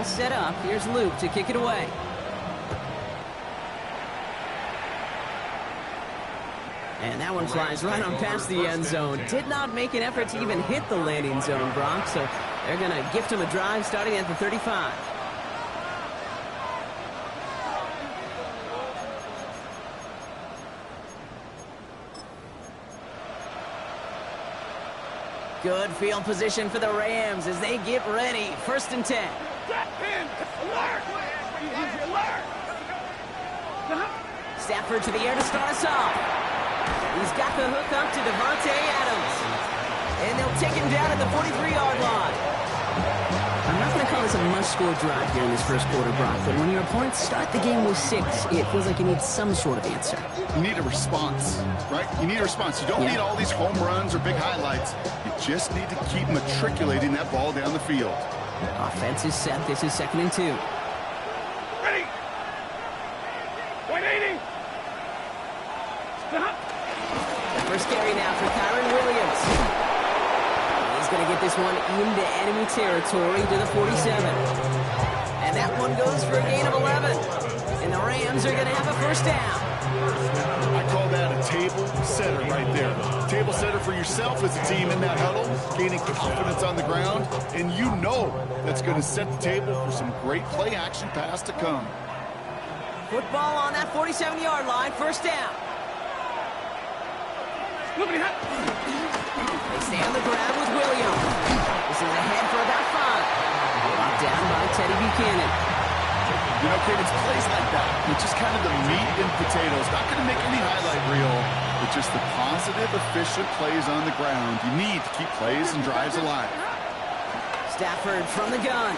all set up. Here's Luke to kick it away. And that one flies right on past the end zone. Did not make an effort to even hit the landing zone, Brock. So they're going to gift him a drive starting at the 35. Good field position for the Rams as they get ready. 1st and 10. Stafford to the air to start us off. He's got the hook up to Davante Adams. And they'll take him down at the 43-yard line. I'm not going to call this a must-score drive here in this first quarter, Brock, but when your opponents start the game with 6, it feels like you need some sort of answer. You need a response, right? You need a response. You don't need all these home runs or big highlights. You just need to keep matriculating that ball down the field. Offense is set. This is 2nd and 2. Ready. 180. First carry now for Kyren Williams. He's going to get this one into enemy territory to the 47. And that one goes for a gain of 11. And the Rams are going to have a 1st down. I call that a table setter right there. Table setter for yourself as a team in that huddle, gaining confidence on the ground, and you know that's going to set the table for some great play action pass to come. Football on that 47-yard line, 1st down. They stay on the ground with Williams. This is ahead for about 5. Brought down by Teddy Buchanan. You know, kid, it's plays like that. It's just kind of the meat and potatoes. Not going to make any highlight reel, but just the positive, efficient plays on the ground. You need to keep plays and drives alive. Stafford from the gun.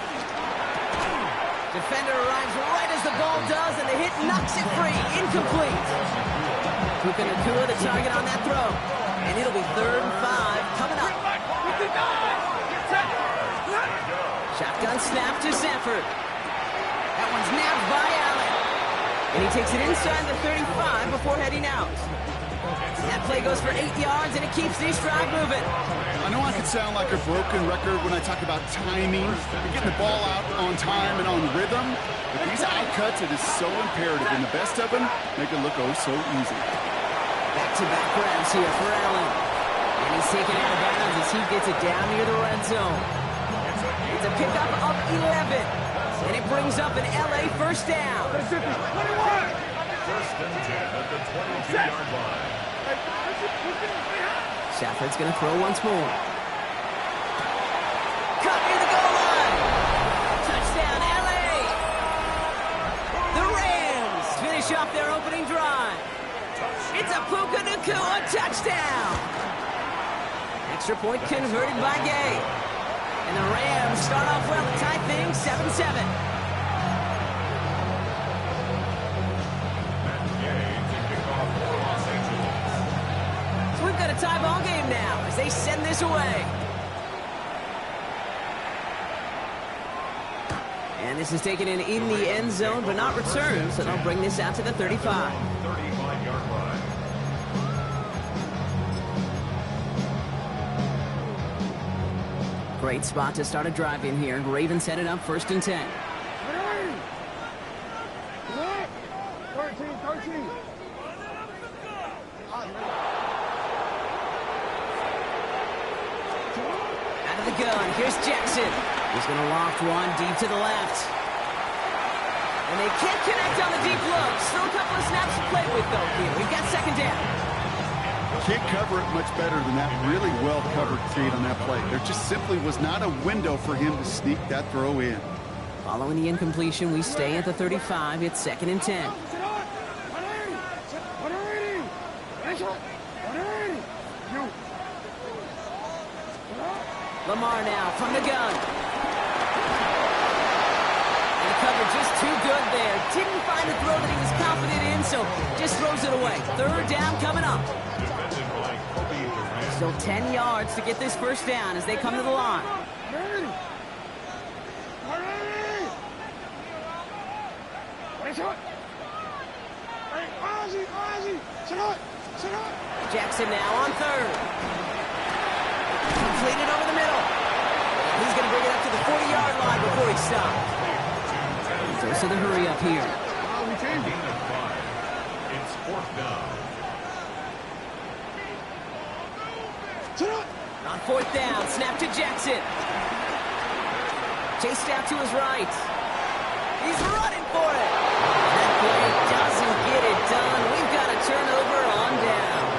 Defender arrives right as the ball does, and the hit knocks it free. Incomplete. Puka Nacua the target on that throw. And it'll be 3rd and 5 coming up. Shotgun snap to Stafford. That one's nabbed by Allen. And he takes it inside the 35 before heading out. That play goes for 8 yards, and it keeps this drive moving. I know I could sound like a broken record when I talk about timing, getting the ball out on time and on rhythm, but these out cuts, it is so imperative, and the best of them make it look oh so easy. Back-to-back grabs here for Allen. And he's taken out of bounds as he gets it down near the red zone. It's a pickup of 11. And it brings up an LA 1st down. 21. 1st and 10 at the 22-yard line. Stafford's going to throw once more. Cut near the goal line. Touchdown, LA. The Rams finish off their opening drive. It's a Puka Nacua touchdown. Extra point converted by Gay. And the Rams start off well to tie things 7-7. We've got a tie ball game now as they send this away. And this is taken in the end zone, but not returned, so they'll bring this out to the 35. 35-yard line. Great spot to start a drive in here. Ravens set it up 1st and 10. 13. Out of the gun, here's Jackson. He's going to loft one deep to the left. And they can't connect on the deep look. Still a couple of snaps to play with, though, here. We've got 2nd down. Can't cover it much better than that really well-covered feed on that play. There just simply was not a window for him to sneak that throw in. Following the incompletion, we stay at the 35. It's 2nd and 10. Lamar now from the gun. And the cover just too good there. Didn't find the throw that he was confident in, so just throws it away. 3rd down coming up. Still 10 yards to get this 1st down as they come to the line. Jackson now on 3rd. Completed over the middle. He's going to bring it up to the 40-yard line before he stops. to the hurry up here. Gain of 5. It's 4th down. On 4th down, snap to Jackson. Chased out to his right. He's running for it. That play doesn't get it done. We've got a turnover on down.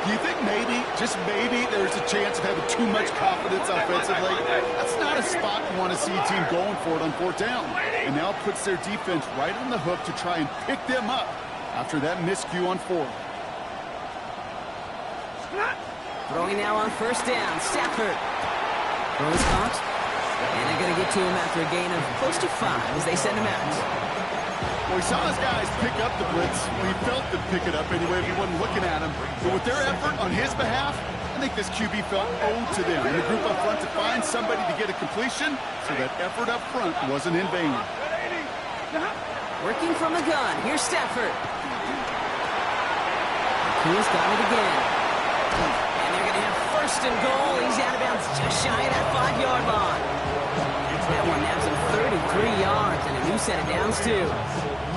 Do you think maybe, just maybe, there's a chance of having too much confidence offensively? That's not a spot you want to see a team going for it on 4th down. And now puts their defense right on the hook to try and pick them up after that miscue on 4th. Throwing now on 1st down, Stafford. Throws caught. And they're going to get to him after a gain of close to 5 as they send him out. Well, we saw his guys pick up the blitz. We felt them pick it up anyway if he wasn't looking at him. But with their effort on his behalf, I think this QB felt owed to them and the group up front to find somebody to get a completion, so that effort up front wasn't in vain. Working from the gun, here's Stafford. He's got it again. And they're going to have 1st and goal. He's out of bounds just shy of that 5-yard line. That one naps him 33 yards and a new set of downs, too.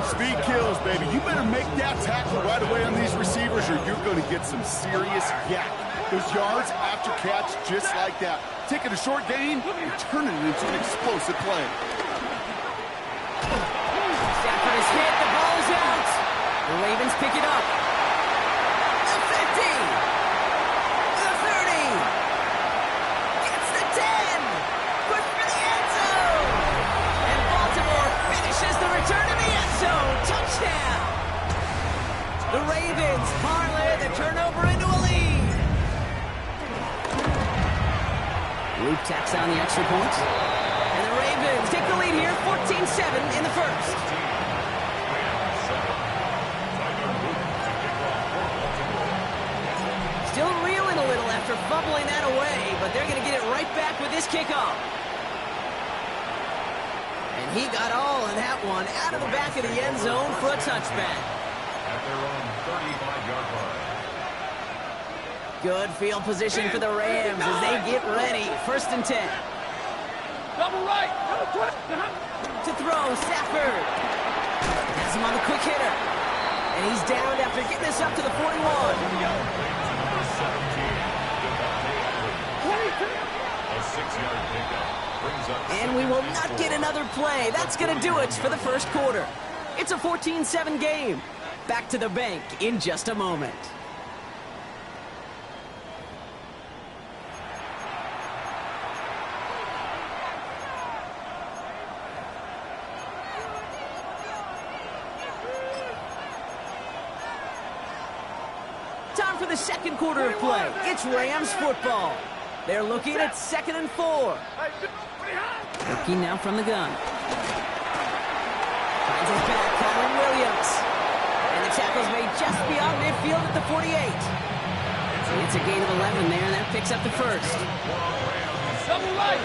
Speed kills, baby. You better make that tackle right away on these receivers or you're going to get some serious yak. Those yards after catch just like that. Taking a short gain and turning it into an explosive play. Stafford is hit. The ball is out. The Ravens pick it up. The 50. The 30. Gets the 10. Push for the end zone. And Baltimore finishes the return to the end zone. Touchdown. The Ravens parlay the turnover into a lead. Luke tacks on the extra point. And the Ravens take the lead here, 14-7 in the 1st. Still reeling a little after fumbling that away, but they're going to get it right back with this kickoff. And he got all of that one out of the back of the end zone for a touchback. At their own 35-yard line. Good field position for the Rams as they get ready. 1st and 10. Double right. To throw, Stafford. Has him on the quick hitter. And he's down after getting this up to the 41. A 6-yard pickup brings up. And we will not get another play. That's going to do it for the 1st quarter. It's a 14-7 game. Back to the bank in just a moment. Time for the 2nd quarter of play. It's Rams football. They're looking at 2nd and 4. Looking now from the gun. Finds his back, Kyren Williams. And the tackle's made just beyond midfield at the 48. It's a gain of 11 there, and that picks up the 1st. Double right.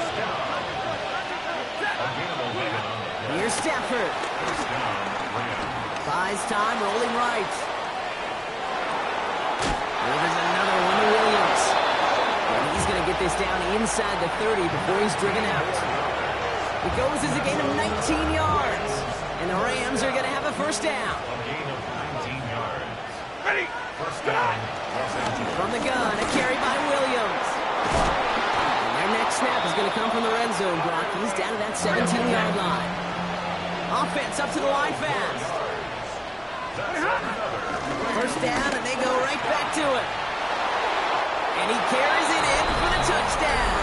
Here's Stafford. Buys time, rolling right. There's another one to Williams. And he's going to get this down inside the 30 before he's driven out. It goes as a gain of 19 yards. And the Rams are going to have a 1st down. A gain of 19 yards. Ready. 1st down. From the gun, a carry by Williams. And their next snap is going to come from the red zone, Brock. He's down to that 17-yard line. Offense up to the line fast. 1st down, and they go right back to it. And he carries it in for the touchdown.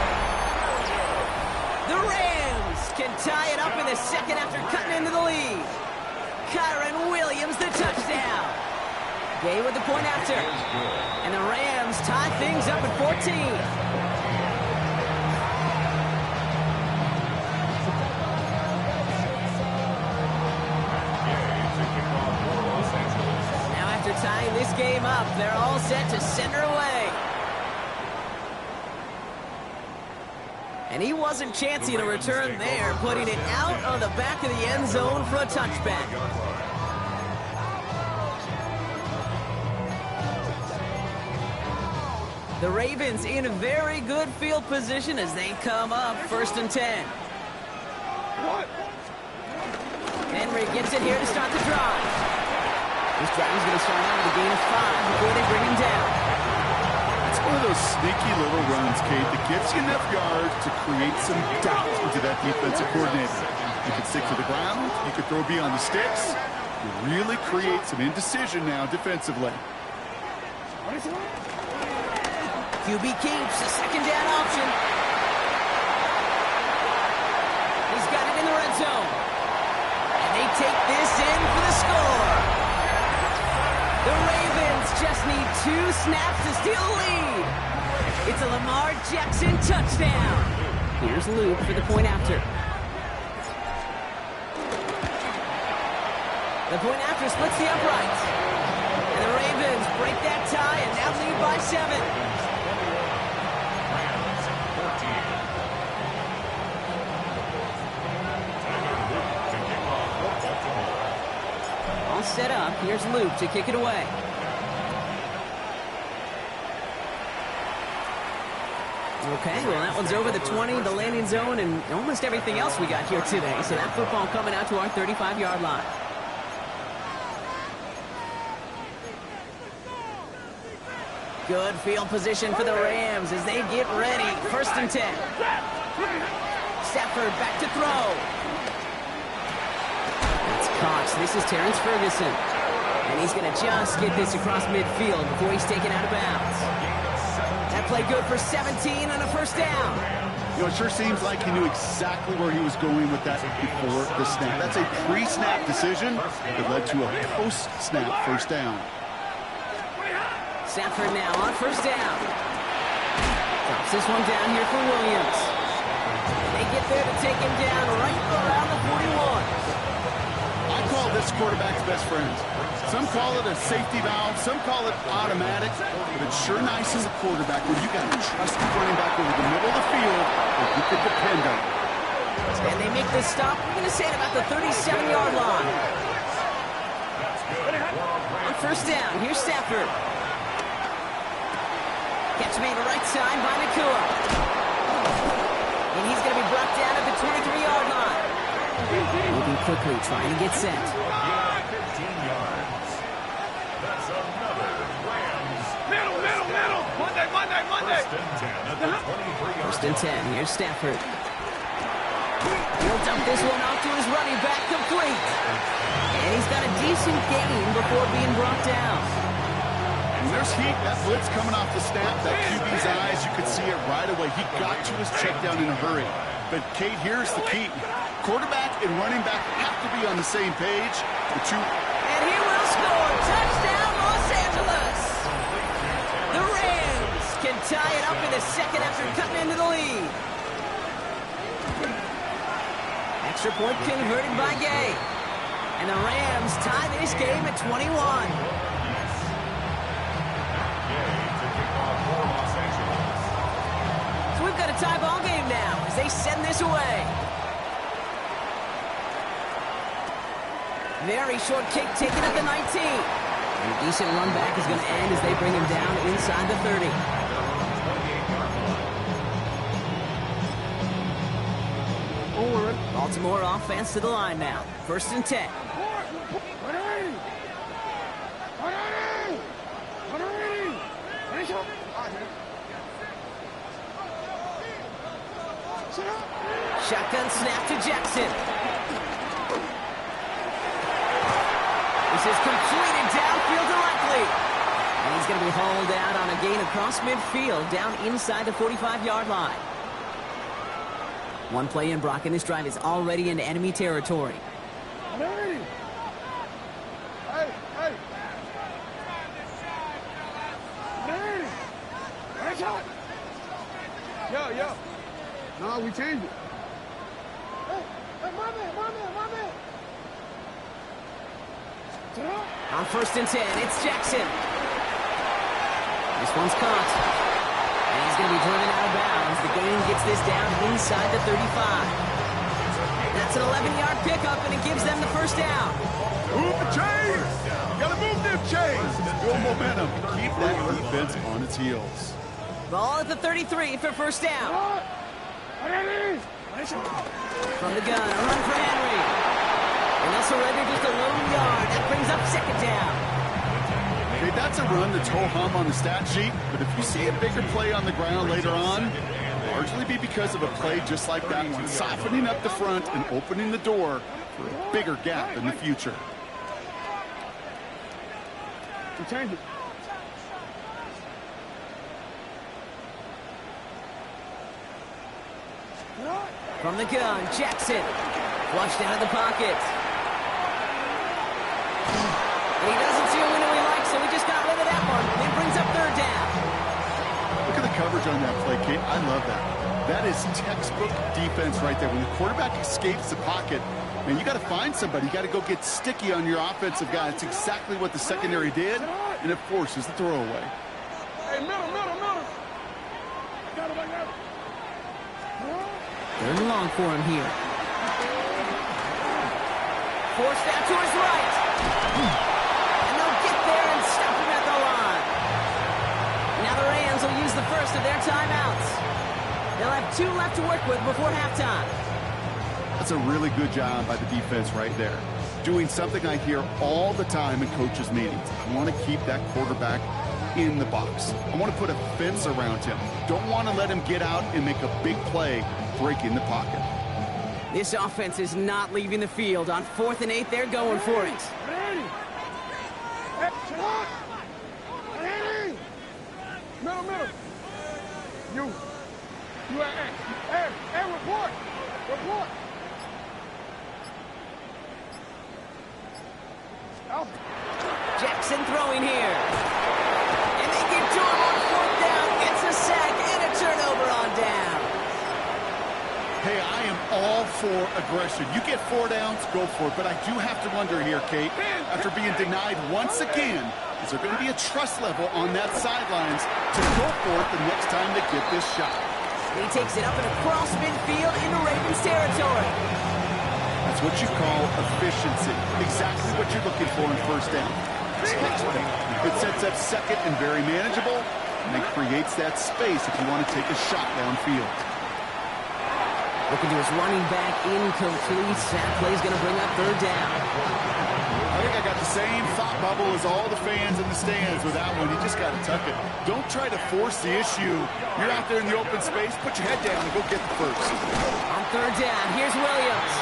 The Rams can tie it up in the 2nd after cutting into the lead. Kyren Williams, the touchdown. Gay with the point after. And the Rams tie things up at 14. Tying this game up, they're all set to send her away. And he wasn't chancing a return there, putting it out on the back of the end zone for a touchback. The Ravens in a very good field position as they come up 1st and 10. Henry gets it here to start the drive. This drive is going to start out with a gain of 5 before they bring him down. It's one of those sneaky little runs, Kate, that gets you enough yards to create some doubt into that defensive coordinator. You can stick to the ground. You can throw beyond the sticks. You really create some indecision now defensively. QB keeps a second down option. He's got it in the red zone. And they take this in for the score. The Ravens just need 2 snaps to steal the lead. It's a Lamar Jackson touchdown. Here's Luke for the point after. The point after splits the uprights. And the Ravens break that tie and now lead by 7. All set up. Here's Luke to kick it away. Okay, well, that one's over the 20, the landing zone, and almost everything else we got here today. So that football coming out to our 35-yard line. Good field position for the Rams as they get ready. 1st and 10. Stafford back to throw. It's Cox. This is Terrence Ferguson. And he's going to just get this across midfield before he's taken out of bounds. That play good for 17 on a 1st down. You know, it sure seems like he knew exactly where he was going with that before the snap. That's a pre-snap decision that led to a post-snap 1st down. Stafford now on 1st down. Drops this one down here for Williams. They get there to take him down right around the 41. I call this quarterback's best friend. Some call it a safety valve, some call it automatic, but it's sure nice as a quarterback when you got a trusty running back over the middle of the field that you can depend on. And they make this stop, we're going to say at about the 37-yard line. On 1st down, here's Stafford. Catch made right side by Nakua. And he's going to be brought down at the 23-yard line. Moving quickly, trying to get set. 15 yards. That's another Rams. Middle. Monday. 1st and 10 at the 23. 1st and 10. Here's Stafford. He'll dump this one off to his running back, complete. And he's got a decent gain before being brought down. When there's heat, that blitz coming off the snap, that QB's eyes, you could see it right away. He got to his check down in a hurry. But, Kate, here's the key. Quarterback and running back have to be on the same page. And he will score. Touchdown, Los Angeles. The Rams can tie it up in the 2nd after cutting into the lead. Extra point converted by Gay. And the Rams tie this game at 21. So we've got a tie ball game now as they send this away. Very short kick taken at the 19. And a decent run back is going to end as they bring him down inside the 30. Baltimore offense to the line now. 1st and 10. Shotgun snap to Jackson. This is completed downfield directly. And he's going to be hauled out on a gain across midfield down inside the 45-yard line. One play in, Brock, and this drive is already into enemy territory. Hey. Yo. No, we changed it. Hey, my man. On 1st and 10, it's Jackson. This one's caught. And he's going to be driven out of bounds. The gain gets this down inside the 35. That's an 11-yard pickup, and it gives them the 1st down. Move the chains! You gotta move them chains! Build momentum. Keep that defense on its heels. Ball at the 33 for 1st down. From the gun, a run for Henry. And they'll surrender just a lone yard. That brings up second down. Okay, that's a run that's ho-hum on the stat sheet, but if you see a bigger play on the ground later on, largely be because of a play just like that one, softening up the front and opening the door for a bigger gap in the future. We change it. From the gun, Jackson. Flushed out of the pocket. And he doesn't see a window he likes, so he just got rid of that one. It brings up third down. Look at the coverage on that play, Kate. I love that. That is textbook defense right there. When the quarterback escapes the pocket, man, you got to find somebody. You got to go get sticky on your offensive guy. It's exactly what the secondary did, and it forces the throwaway. Hey, middle. Got it. Third and long for him here. Forced out to his right. And they'll get there and stop him at the line. Now the Rams will use the first of their timeouts. They'll have 2 left to work with before halftime. That's a really good job by the defense right there. Doing something I hear all the time in coaches' meetings. I want to keep that quarterback in the box. I want to put a fence around him. Don't want to let him get out and make a big play breaking the pocket. This offense is not leaving the field. On 4th and 8, they're going for it. Ready. Hey, shot. Ready. Middle. You, hey, report. Out. Jackson throwing here. And they get to him on 4th down. Gets a sack and a turnover on down. Hey, I am all for aggression. You get 4 downs, go for it. But I do have to wonder here, Kate, after being denied once again, is there going to be a trust level on that sidelines to go for it the next time they get this shot? He takes it up and across midfield into Ravens territory. That's what you call efficiency. Exactly what you're looking for in first down. It sets up second and very manageable, and it creates that space if you want to take a shot downfield. Looking to his running back, incomplete. That play's going to bring up third down. I think I got the same thought bubble as all the fans in the stands with that one. You just got to tuck it. Don't try to force the issue. You're out there in the open space. Put your head down and go get the first. On third down, here's Williams.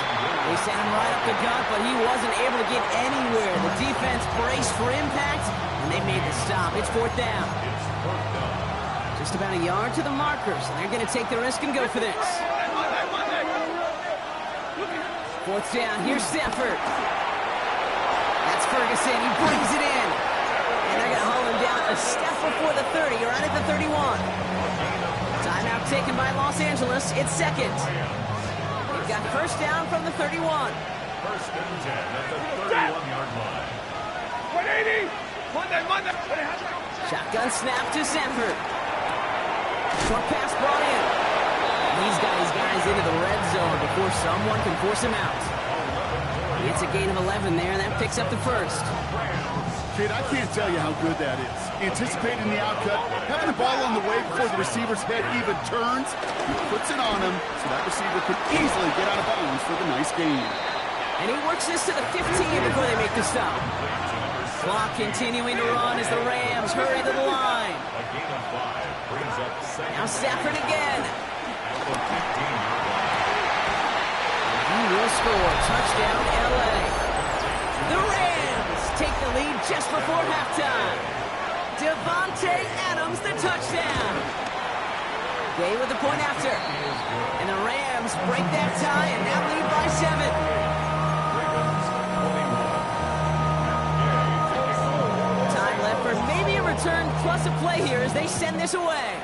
They sent him right up the gut, but he wasn't able to get anywhere. The defense braced for impact, and they made the stop. It's 4th down. Just about a yard to the markers, and they're going to take the risk and go for this. 4th down, here's Stafford. That's Ferguson, he brings it in. And they're going to haul him down a step before the 30, or right at the 31. Timeout taken by Los Angeles, it's second. They've got first down from the 31. First and 10 at the 31-yard line. 180. Monday. Shotgun snap to Sanford. Short pass brought in. He's got his guys into the red zone before someone can force him out. It's a gain of 11 there, and that picks up the first. Kid, I can't tell you how good that is. Anticipating the outcut, having the ball on the way before the receiver's head even turns, he puts it on him so that receiver could easily get out of bounds for the nice gain. And he works this to the 15 before they make the stop. Clock continuing to run as the Rams hurry to the line. A gain of 5 brings up second. Now Stafford again. He will score. Touchdown, L.A. The Rams take the lead just before halftime. Devontae Adams, the touchdown. Gay with the point after. And the Rams break that tie and now lead by 7. Time left for maybe a return plus a play here as they send this away.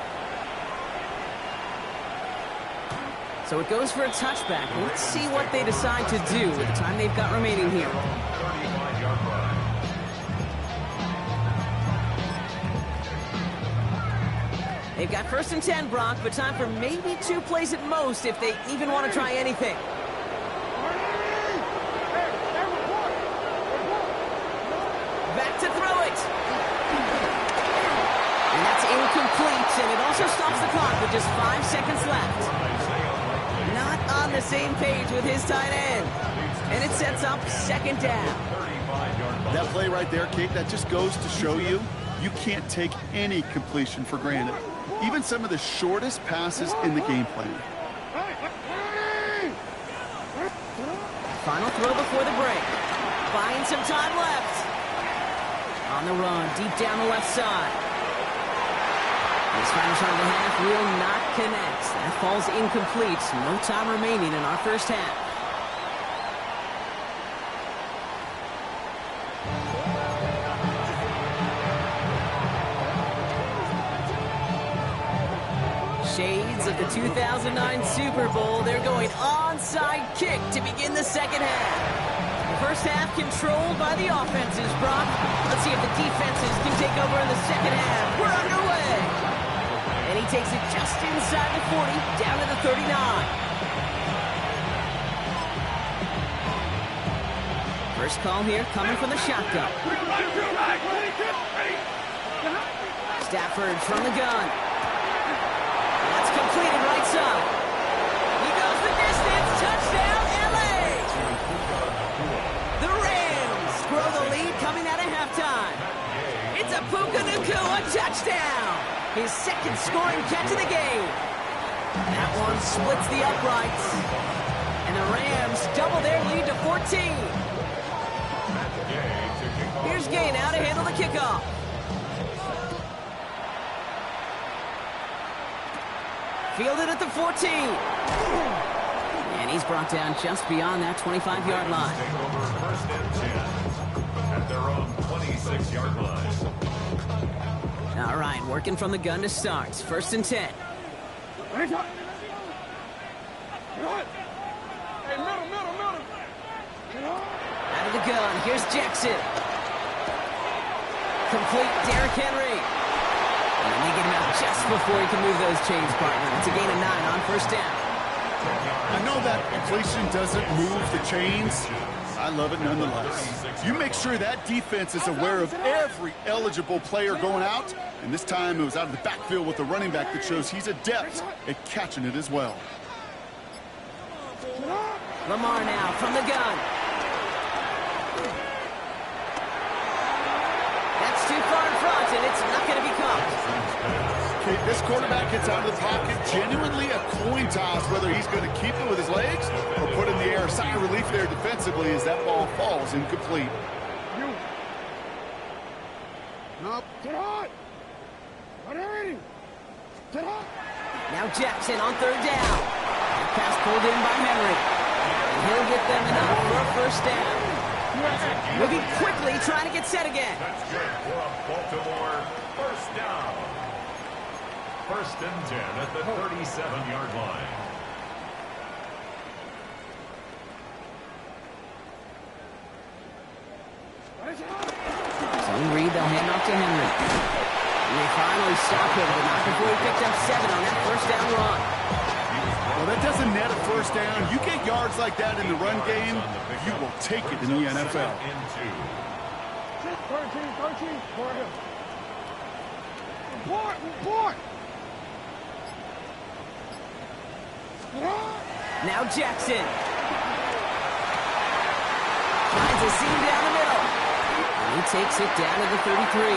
So it goes for a touchback. Let's see what they decide to do with the time they've got remaining here. 35-yard line. They've got first and 10, Brock, but time for maybe 2 plays at most if they even want to try anything. Back to throw it. And that's incomplete, and it also stops the clock with just 5 seconds left. Not on the same page with his tight end. And it sets up second down. That play right there, Kate, that just goes to show you, you can't take any completion for granted. Even some of the shortest passes in the game plan. Final throw before the break. Buying some time left. On the run, deep down the left side. This final shot of the half will not connect. That falls incomplete. No time remaining in our first half. Shades of the 2009 Super Bowl. They're going onside kick to begin the second half. The first half controlled by the offenses, Brock. Let's see if the defenses can take over in the second half. We're underway. And he takes it just inside the 40, down to the 39. First call here coming from the shotgun. Stafford from the gun. That's completed right side. He goes the distance. Touchdown, LA! The Rams grow the lead coming out of halftime. It's a Puka Nacua touchdown. His second scoring catch of the game. That one splits the uprights. And the Rams double their lead to 14. Here's Gay now to handle the kickoff. Fielded at the 14. And he's brought down just beyond that 25-yard line. Take over first and 10 at their own 26-yard line. All right, working from the gun to start. First and 10. Hey, middle. Out of the gun, here's Jackson. Complete Derrick Henry. And they get him out just before he can move those chains, partner. It's a gain of 9 on first down. I know that completion doesn't move the chains. I love it nonetheless. You make sure that defense is aware of every eligible player going out. And this time it was out of the backfield with a running back that shows he's adept at catching it as well. Lamar now from the gun. That's too far in front, and it's not going to be caught. Okay, this quarterback gets out of the pocket, genuinely a coin toss whether he's going to keep it with his legs or put in the air. Sigh of relief there defensively as that ball falls incomplete. Nope. Sit hot. Now Jackson on third down. That pass pulled in by Henry. And he'll get them enough for a first down. Moving quickly, trying to get set again. That's good for Baltimore. First down. First and 10 at the 37-yard line. Zone read, they'll hand off to Henry. And they finally stop him, but not before he picked up 7 on that first down run. Well, that doesn't net a first down. You get yards like that in the run game, you will take it in the NFL. 13, for him. Report. Now Jackson. Finds a seam down the middle. And he takes it down to the 33.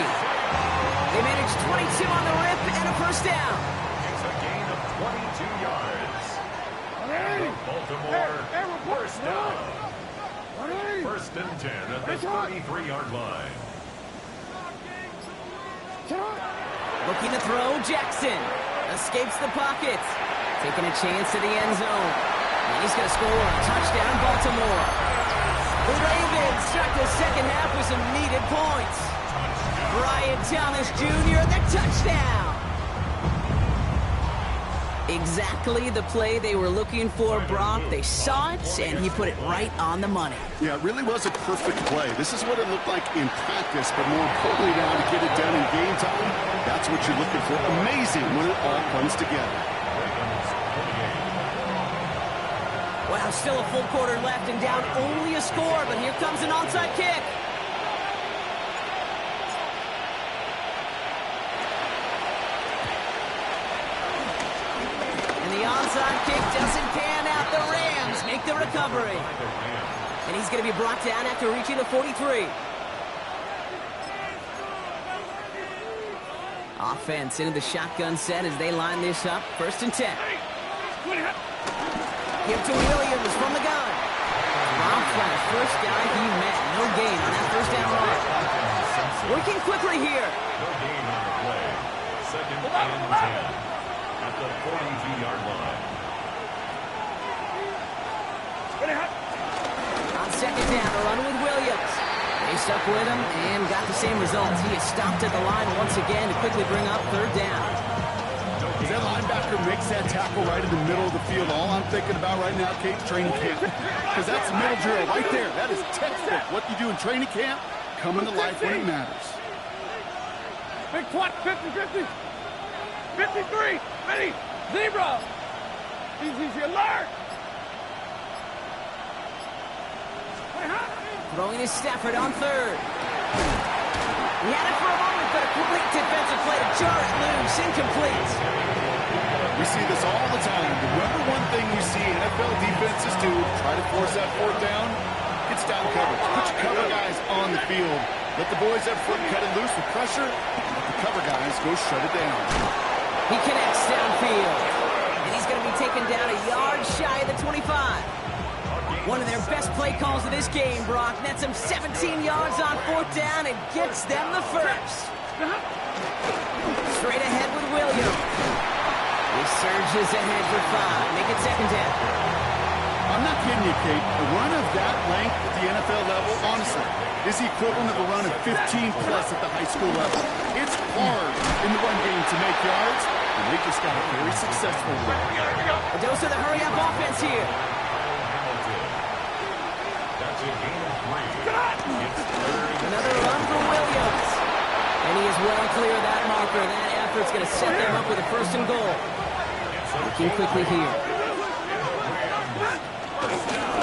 They manage 22 on the rip and a first down. It's a gain of 22 yards. Baltimore, first down. First and 10 at the 33-yard line. Looking to throw, Jackson. Escapes the pocket. Taking a chance to the end zone. And he's going to score a touchdown, Baltimore. The Ravens start the second half with some needed points. Brian Thomas Jr., the touchdown. Exactly the play they were looking for, Brock. They saw it, and he put it right on the money. Yeah, it really was a perfect play. This is what it looked like in practice, but more importantly now to get it done in game time, that's what you're looking for. Amazing when it all comes together. Wow, still a full quarter left and down only a score, but here comes an onside kick. And the onside kick doesn't pan out. The Rams recovery. And he's going to be brought down after reaching the 43. Offense into the shotgun set as they line this up. 1st and 10. Give to Williams from the gun. Rob Flash, first guy he met. No gain on that 1st down run. Working quickly here. No gain on the play. 2nd and 10 at the 42-yard line. On 2nd down, a run with Williams. They stuck with him and got the same results. He is stopped at the line once again to quickly bring up 3rd down. As that linebacker makes that tackle right in the middle of the field, all I'm thinking about right now, Kate, training camp. Because that's middle drill right there. That is textbook. What you do in training camp, coming to life when it matters. Big twat, 50-50. 53, ready, zebra. Easy, alert. Throwing is Stafford on 3rd. He had it for a moment, but a complete defensive play to jar it loose. Incomplete. We see this all the time. The number one thing we see NFL defenses do, try to force that 4th down, it's down coverage. Put your cover guys on the field. Let the boys up front cut it loose with pressure. Let the cover guys go shut it down. He connects downfield. And he's going to be taken down a yard shy of the 25. One of their best play calls of this game, Brock. Nets them 17 yards on 4th down and gets them the 1st. Straight ahead with Williams. He surges ahead for 5. Make it 2nd down. I'm not kidding you, Kate. A run of that length at the NFL level, honestly, is the equivalent of a run of 15-plus at the high school level. It's hard in the run game to make yards, and they just got a very successful one. A dose of the hurry-up offense here. That's a gain of 3. It's 3rd. Another run for Williams. And he is well clear of that marker. That effort's going to set them up with a 1st and goal. Looking quickly here.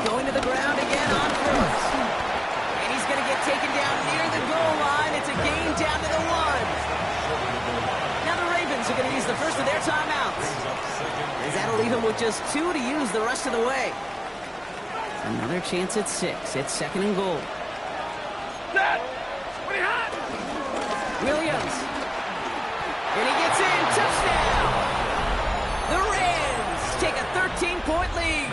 Going to the ground again on 1st. And he's going to get taken down near the goal line. It's a gain down to the 1. Now the Ravens are going to use the first of their timeouts. As that'll leave him with just 2 to use the rest of the way. Another chance at 6. It's 2nd and goal. Williams. And he gets in. Touchdown. The Rams take a 13-point lead.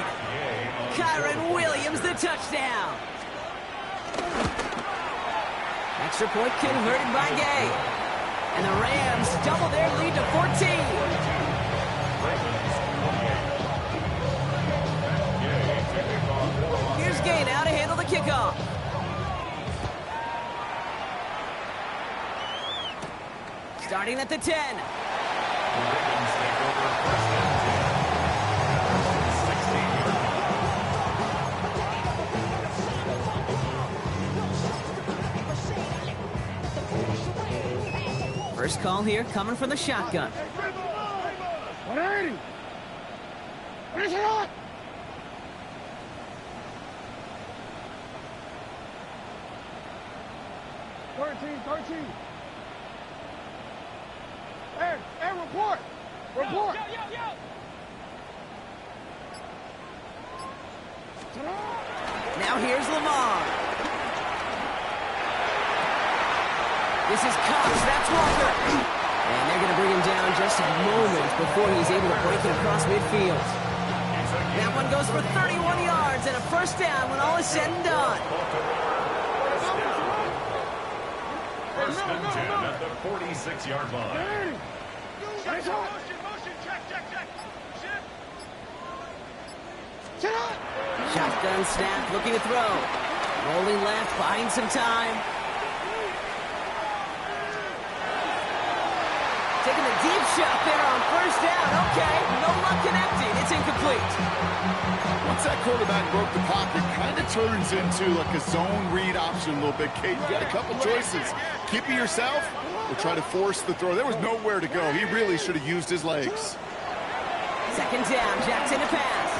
Kyren Williams, the touchdown. Extra point converted by Gay. And the Rams double their lead to 14. Here's Gay now to handle the kickoff. Starting at the 10. First call here coming from the shotgun. 180. Finish it on. Thirteen. Hey, report. Report. Yo. Now here's Lamar. This is Cox. That's Walker. And they're going to bring him down just a moment before he's able to break it across midfield. That one goes for 31 yards and a 1st down when all is said and done. 1st and 10 at the 46-yard line. Motion, check. Shotgun snap, looking to throw. Rolling left, buying some time. Taking a deep shot there on 1st down. Okay, no luck connecting. It's incomplete. Once that quarterback broke the pocket, kind of turns into like a zone read option a little bit, Kate. You got a couple choices. Keep it yourself or try to force the throw. There was nowhere to go. He really should have used his legs. 2nd down, Jackson to pass.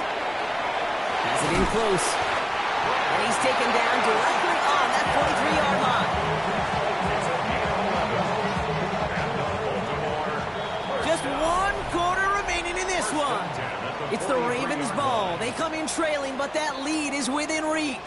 Has it in close. And he's taken down directly on that 43-yard line. Just 1 quarter remaining in this one. It's the Ravens' ball. They come in trailing, but that lead is within reach.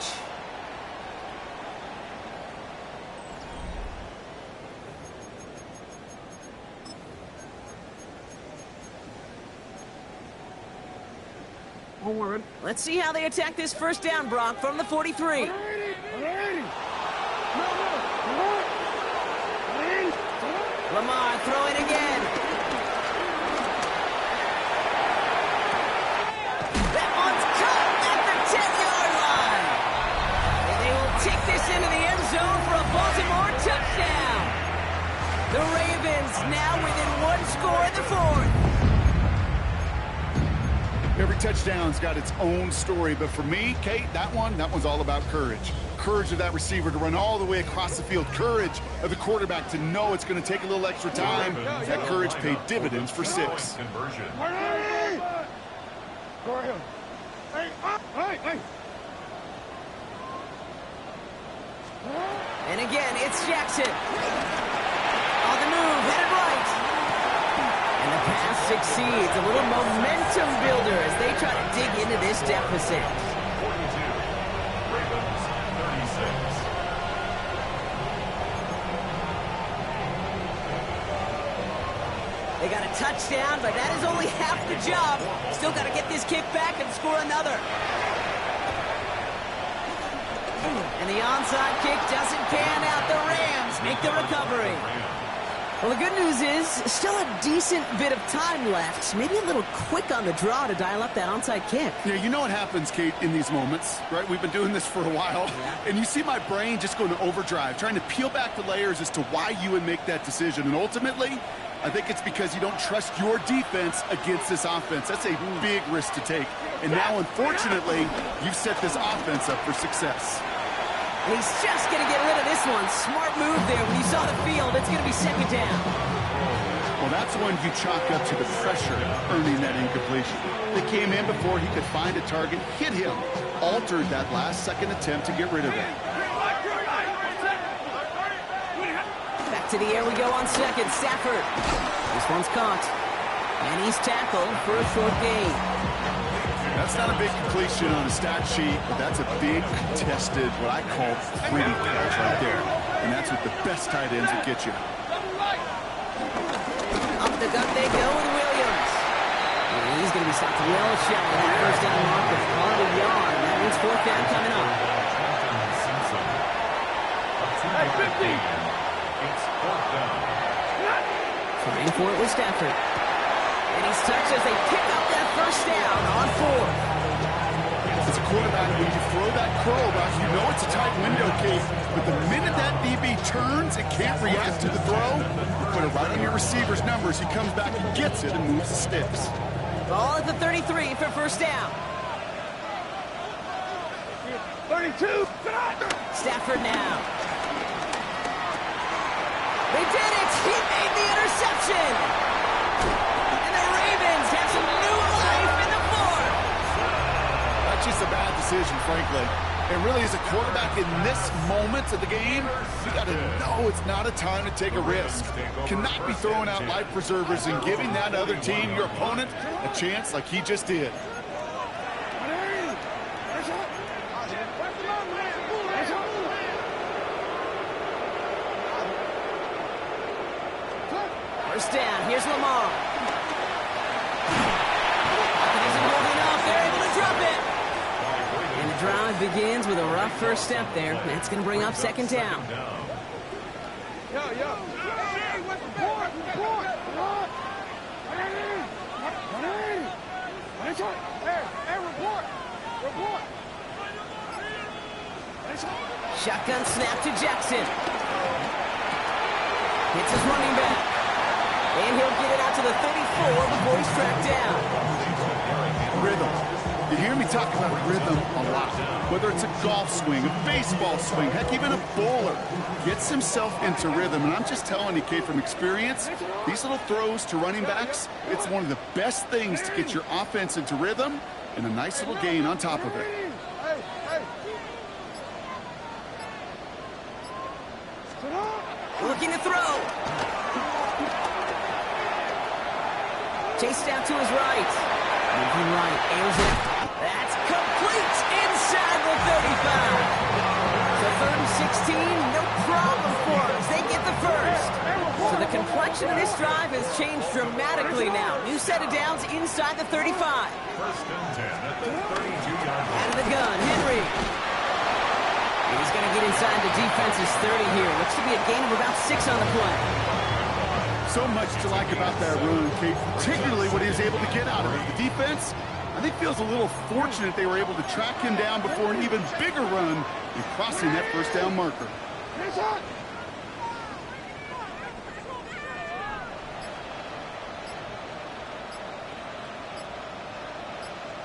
Let's see how they attack this first down, Brock, from the 43. Lamar throwing again. That one's caught at the 10-yard line. And they will take this into the end zone for a Baltimore touchdown. The Ravens now within one score in the fourth. Every touchdown's got its own story, but for me, Kate, that one's all about courage. Courage of that receiver to run all the way across the field. Courage of the quarterback to know it's going to take a little extra time. That courage paid dividends for 6. Conversion. Go ahead. Hey. And again, it's Jackson. On the move, headed right. And the pass succeeds. A little momentum builder as they try to dig into this deficit. 42. Ravens 36. They got a touchdown, but that is only half the job. Still got to get this kick back and score another. And the onside kick doesn't pan out. The Rams make the recovery. Well, the good news is still a decent bit of time left. Maybe a little quick on the draw to dial up that onside kick. Yeah, you know what happens, Kate, in these moments, right? We've been doing this for a while, and you see my brain just going to overdrive, trying to peel back the layers as to why you would make that decision. And ultimately, I think it's because you don't trust your defense against this offense. That's a big risk to take. And now, unfortunately, you've set this offense up for success. And he's just going to get rid of this one. Smart move there. When you saw the field, it's going to be second down. Well, that's one you chalk up to the pressure earning that incompletion. They came in before he could find a target, hit him, altered that last-second attempt to get rid of it. Back to the air we go on second. Stafford. This one's caught. And he's tackled for a short gain. That's not a big completion on a stat sheet, but that's a big contested, what I call pretty catch right there. And that's what the best tight ends will get you. Up the gut they go with Williams. And he's going to be stopped well shy of that first down marker. Call it a yard. That means fourth down coming up. Hey, 50. It's fourth down. Trying for it with Stafford. And he's touched as they pick up that first down on fourth. As a quarterback, when you throw that curl route, you know it's a tight window, Kate. But the minute that DB turns and can't react to the throw, you put it right on your receiver's numbers. He comes back and gets it and moves the sticks. Ball at the 33 for first down. 32. Stafford now. They did it! He made the interception! And the Ravens have some new life in the fourth! That's just a bad decision, frankly. And really, as a quarterback in this moment of the game, you got to know it's not a time to take a risk. Cannot be throwing out life preservers and giving that other team, your opponent, a chance like he just did. First down, here's Lamar. It isn't holding up, they're able to drop it. And the drive begins with a rough first step there. That's going to bring up second down. Yo. Hey, what's the report? Hey, report. Shotgun snap to Jackson. Hits his running back. And he'll get it out to the 34 before he's tracked down. Rhythm. You hear me talk about rhythm a lot. Whether it's a golf swing, a baseball swing, heck, even a bowler gets himself into rhythm. And I'm just telling you, Kate, from experience, these little throws to running backs, it's one of the best things to get your offense into rhythm and a nice little gain on top of it. Looking to throw. Chased out to his right. Moving right, airs it. That's complete inside the 35. So 3rd and 16, no problem for them as they get the first. So the complexion of this drive has changed dramatically now. New set of downs inside the 35. First and 10 at the 32-yard line. Out of the gun, Henry. He's going to get inside the defense's 30 here. Looks to be a gain of about 6 on the play. So much to like about that run, Kate, particularly what he was able to get out of it. The defense, I think, feels a little fortunate they were able to track him down before an even bigger run in crossing that first down marker.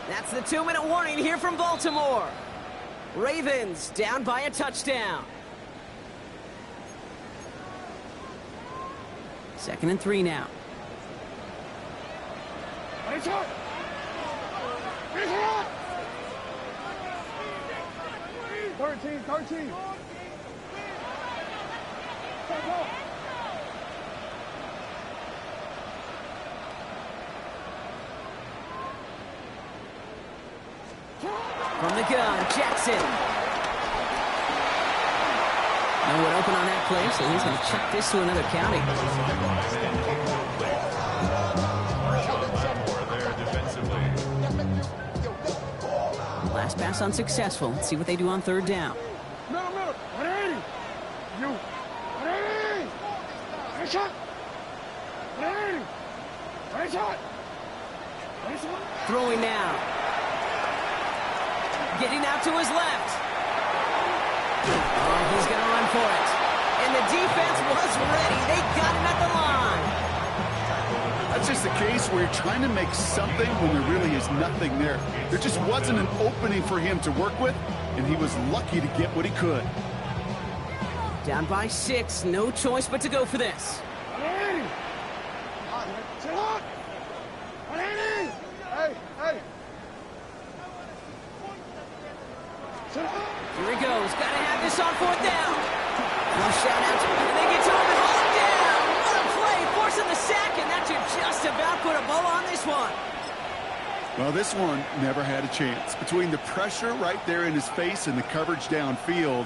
That's the 2-minute warning here from Baltimore. Ravens down by a touchdown. 2nd and 3 now. 13. From the gun, Jackson. No one open on that play, so he's going to chuck this to another county. Last pass unsuccessful. Let's see what they do on 3rd down. Middle. 180. You. 180. Nice shot. 180. Nice shot. Throwing now. Getting out to his left. Oh, he's going to run for it. And the defense was ready. They got him at the line. That's just the case where you're trying to make something when there really is nothing there. There just wasn't an opening for him to work with, and he was lucky to get what he could. Down by 6. No choice but to go for this. 180. Sit up. 180. Hey. Sit up. Here he goes. Got to have this on 4th down. Flush out after they get to him and hold him down. What a play. Forcing the sack, and that should just about put a bow on this one. Well, this one never had a chance. Between the pressure right there in his face and the coverage downfield,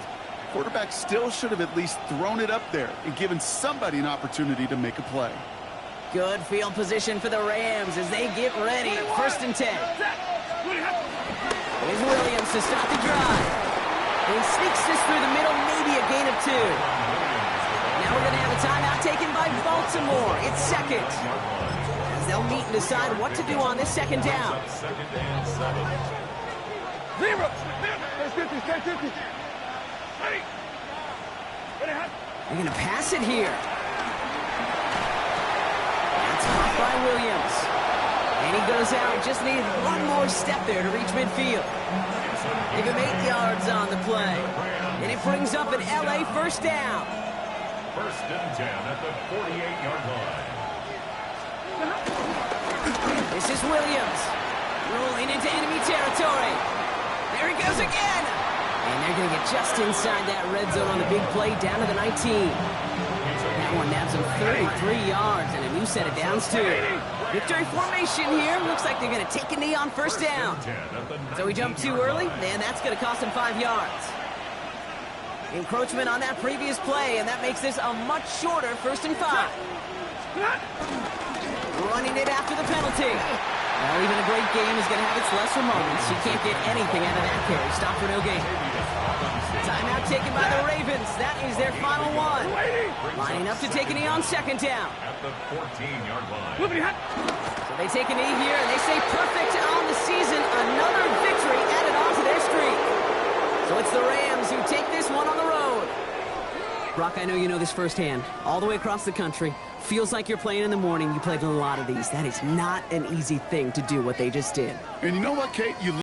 quarterback still should have at least thrown it up there and given somebody an opportunity to make a play. Good field position for the Rams as they get ready. 1st and 10. Here's Williams to start the drive. And he sneaks this through the middle, maybe a gain of 2. Now we're going to have a timeout taken by Baltimore. It's 2nd. As they'll meet and decide what to do on this 2nd down. 2nd and 7. Zero. Stay 50. Ready. They're going to pass it here. That's caught by Williams. And he goes out. Just needed one more step there to reach midfield. Give him 8 yards on the play. And it brings up an LA 1st down. 1st and 10 at the 48-yard line. This is Williams. Rolling into enemy territory. There he goes again. And they're going to get just inside that red zone on the big play down to the 19. That one nabs him 33 yards and a new set of downs too. Victory formation here. Looks like they're going to take a knee on 1st down. So he jumped too early, and that's going to cost him 5 yards. Encroachment on that previous play, and that makes this a much shorter 1st and 5. Running it after the penalty. Well, even a great game is going to have its lesser moments. You can't get anything out of that carry. Stop for no gain. Timeout taken by the Ravens. That is their final one. Lining up to take a knee on 2nd down. At the 14-yard line. So they take a knee here, and they say perfect on the season. Another victory added on to their streak. So it's the Rams who take this one on the road. Brock, I know you know this firsthand. All the way across the country. Feels like you're playing in the morning. You played a lot of these. That is not an easy thing to do what they just did. And you know what, Kate? You